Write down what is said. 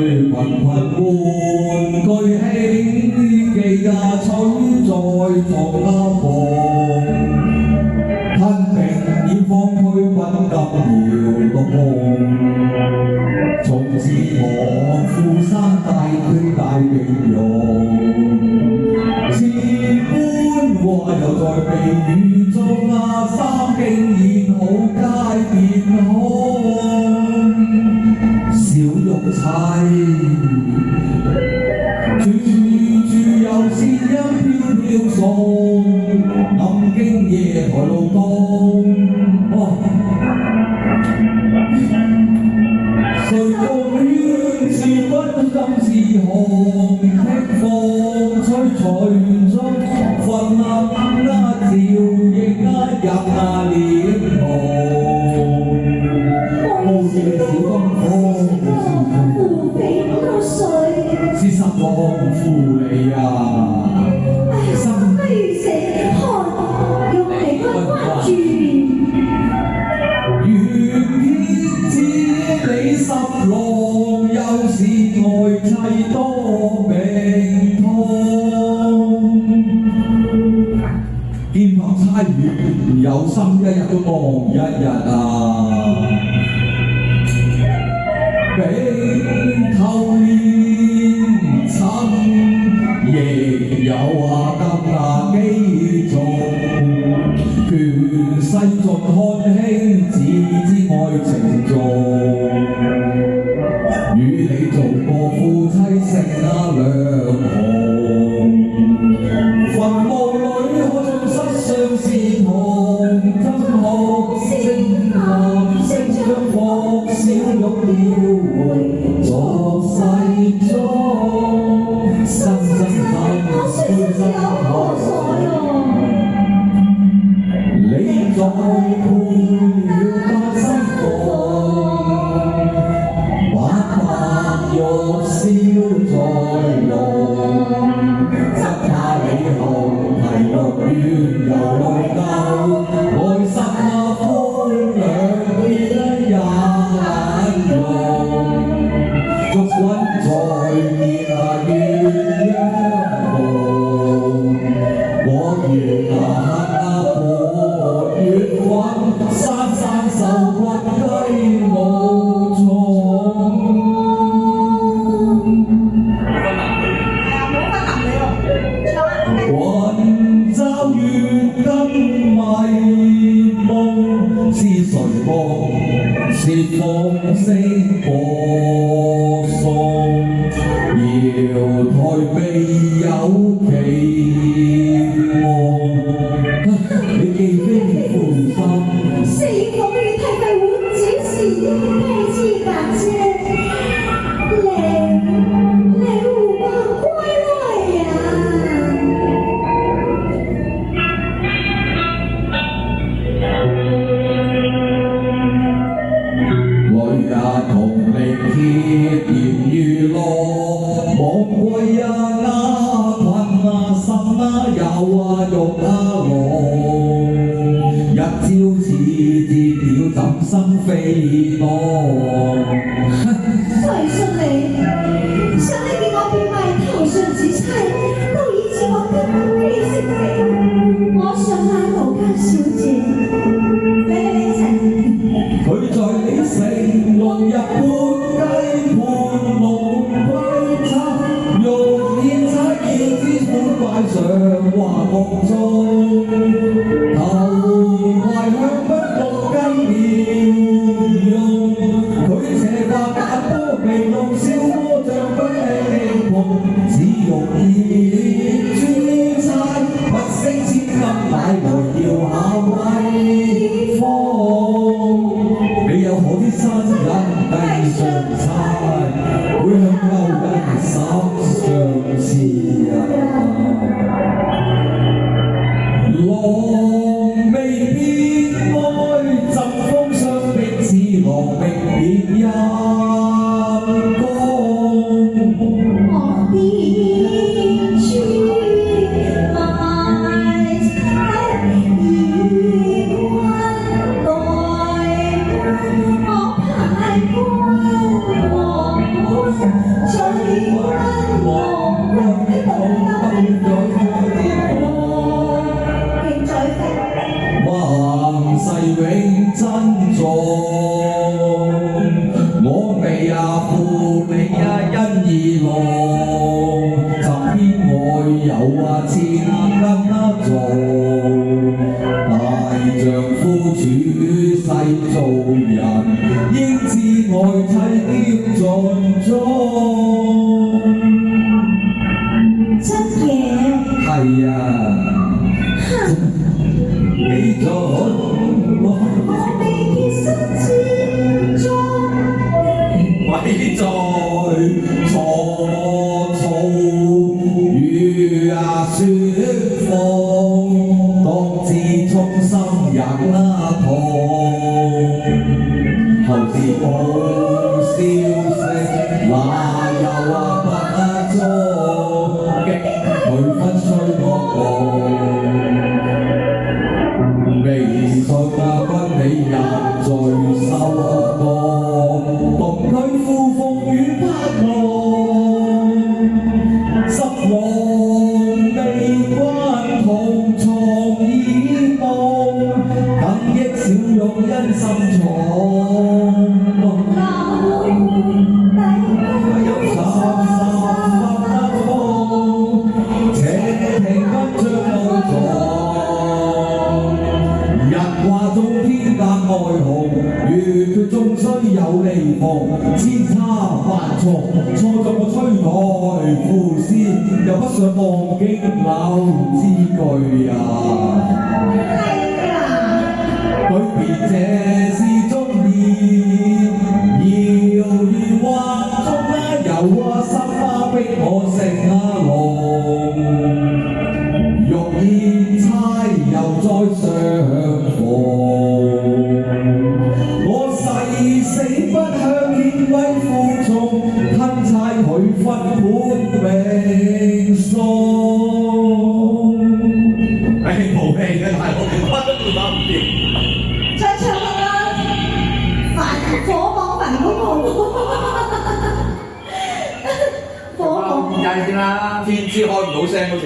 群群玩具輕技取在床房，吞並已放區滾金搖獨夢。從此我富山大區大形容，千般話又在避雨中三經現好皆變空，小玉砌。處有仙音飄飄送，暗經夜台路東。誰共戀是溫心似紅，聽風吹隨中，瞓照應入臉紅。無言小風風，湖肥多水，是十浪負你啊！心不如死看，用嚟不關注。願天知你十浪，又是愛妻多病痛。肩膀差遠有心，一日都望一日啊！比頭年親，亦有金幾重，權勢盡看輕，只知愛情重。與你做過夫妻成兩行，墳墓裏可盡失相思痛，真可聲喊聲將火燒玉雕作世中，深深深深可鎖。你在配了單身房，把白玉燒在籠，則怕你後提綠怨又內疚，愛心歡兩邊也難容，逐滾在熱鸳鸯夢，我願月滾山山受困雞無從。雲罩月金迷夢，是誰夢？是風聲播送，瑤台未有期望。你既非負心，死火與太太換只是太之感啫，你胡話歸來呀！女也同力竭然娛樂，望歸鴉困心有肉龍。一朝似知了怎生飛浪？誰信你？想你見我變賣頭上紫釵，都以致我今非昔比。我想買無間小姐，你一齊。佢在你城龍日半雞盤龍歸親，用煙差劍之款擺上華國中。懷香不落雞面容，佢斜發眼波眉龍笑魔像不輕碰，只用熱珠釵，不惜千金買來耀下威風。你有可啲新人低上差，會向勾人心上刺浪未必愛，贈風霜冰似狼鳴變陰公。我變豬賣菜，月關待關，我排關我浪，尋天外有千斤重，大丈夫處世做人，應知愛妻兼盡忠。真嘅，係啊，你做我未結心之中，位在錯草雨雪風，獨自衷心也痛。後事報消息，哪有不足？激佢分吹惡夢。微信君你入罪受降，獨居呼風雨不浪，失望悲關同床已夢，等益笑容因心重。終須有離逢，千差萬錯，錯在我吹台扶絲，又不想忘記柳之句啊！舉別這是中意，遙遠畫中有心花逼我成龍，欲以猜又再相逢。死不向顯威負重，吞差佢分本命數。冇氣嘅大佬，乜都做唔掂。再唱啦，火網焚嗰個，火網。唔計先啦，天知開唔到聲嗰次。